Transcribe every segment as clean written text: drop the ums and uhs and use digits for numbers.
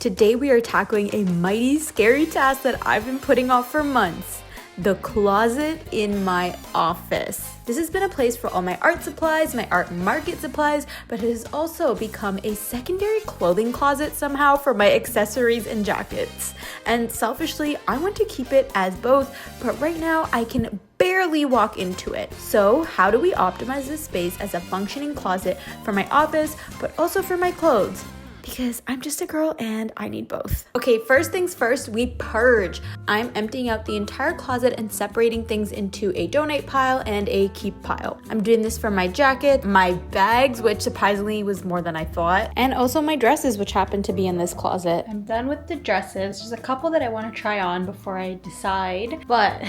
Today we are tackling a mighty scary task that I've been putting off for months. The closet in my office. This has been a place for all my art supplies, my art market supplies, but it has also become a secondary clothing closet somehow for my accessories and jackets. And selfishly, I want to keep it as both, but right now I can barely walk into it. So how do we optimize this space as a functioning closet for my office, but also for my clothes? Because I'm just a girl and I need both. Okay, first things first, we purge. I'm emptying out the entire closet and separating things into a donate pile and a keep pile. I'm doing this for my jacket, my bags, which surprisingly was more than I thought, and also my dresses, which happen to be in this closet. I'm done with the dresses. There's a couple that I want to try on before I decide, but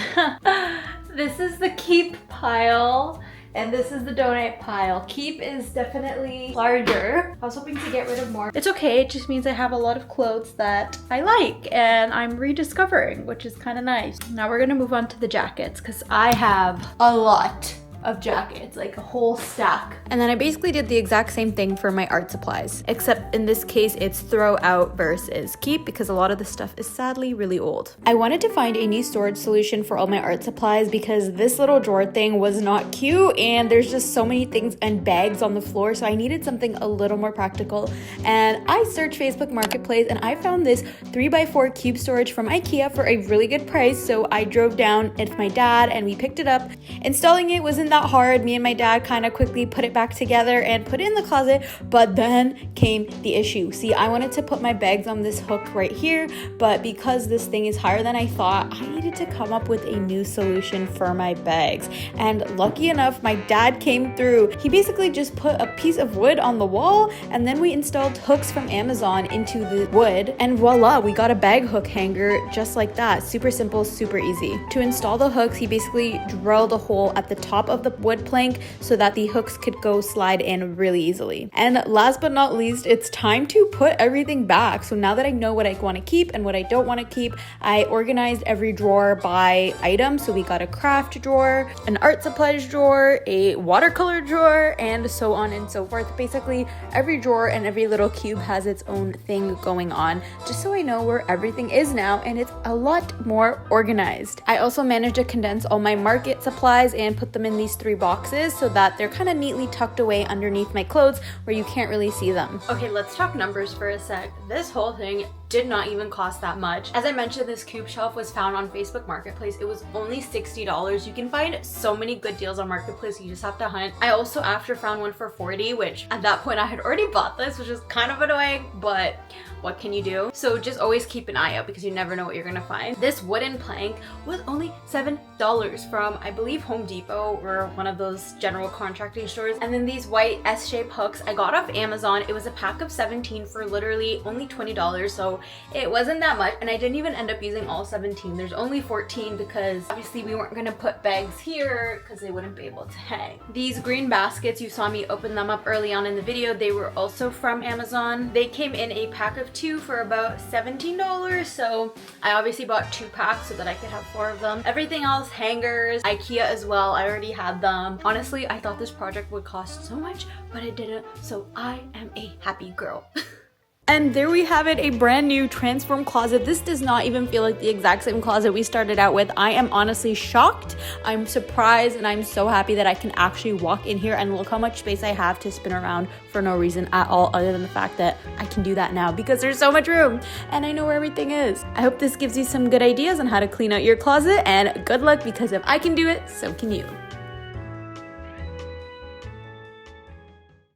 this is the keep pile. And this is the donate pile. Keep is definitely larger. I was hoping to get rid of more. It's okay, it just means I have a lot of clothes that I like and I'm rediscovering, which is kind of nice. Now we're gonna move on to the jackets because I have a lot of jackets, like a whole stack. And then I basically did the exact same thing for my art supplies, except in this case it's throw out versus keep because a lot of the stuff is sadly really old. I wanted to find a new storage solution for all my art supplies because this little drawer thing was not cute and there's just so many things and bags on the floor, so I needed something a little more practical. And I searched Facebook Marketplace and I found this 3x4 cube storage from IKEA for a really good price, so I drove down with my dad and we picked it up. Installing it wasn't that hard. Me and my dad kind of quickly put it back together and put it in the closet, but then came the issue. See, I wanted to put my bags on this hook right here, but because this thing is higher than I thought, I needed to come up with a new solution for my bags. And lucky enough, my dad came through. He basically just put a piece of wood on the wall and then we installed hooks from Amazon into the wood, and voila, we got a bag hook hanger just like that. Super simple, super easy. To install the hooks, he basically drilled a hole at the top of the wood plank so that the hooks could go slide in really easily. And last but not least, it's time to put everything back. So now that I know what I want to keep and what I don't want to keep, I organized every drawer by item. So we got a craft drawer, an art supplies drawer, a watercolor drawer, and so on and so forth. Basically, every drawer and every little cube has its own thing going on, just so I know where everything is now, and it's a lot more organized. I also managed to condense all my market supplies and put them in these 3 boxes so that they're kind of neatly tucked away underneath my clothes where you can't really see them. Okay, let's talk numbers for a sec. This whole thing did not even cost that much. As I mentioned, this cube shelf was found on Facebook Marketplace. It was only $60. You can find so many good deals on Marketplace, you just have to hunt. I also after found one for $40, which at that point I had already bought this, which is kind of annoying, but what can you do? So just always keep an eye out because you never know what you're gonna find. This wooden plank was only $7 from, I believe, Home Depot or one of those general contracting stores. And then these white S-shaped hooks I got off Amazon. It was a pack of 17 for literally only $20, so it wasn't that much, and I didn't even end up using all 17. There's only 14 because obviously we weren't gonna put bags here because they wouldn't be able to hang. These green baskets, you saw me open them up early on in the video. They were also from Amazon. They came in a pack of 2 for about $17, so I obviously bought 2 packs so that I could have 4 of them. Everything else, hangers, IKEA as well, I already had them. Honestly, I thought this project would cost so much, but it didn't, so I am a happy girl. And there we have it, a brand new transform closet. This does not even feel like the exact same closet we started out with. I am honestly shocked. I'm surprised and I'm so happy that I can actually walk in here and look how much space I have to spin around for no reason at all other than the fact that I can do that now because there's so much room and I know where everything is. I hope this gives you some good ideas on how to clean out your closet, and good luck because if I can do it, so can you.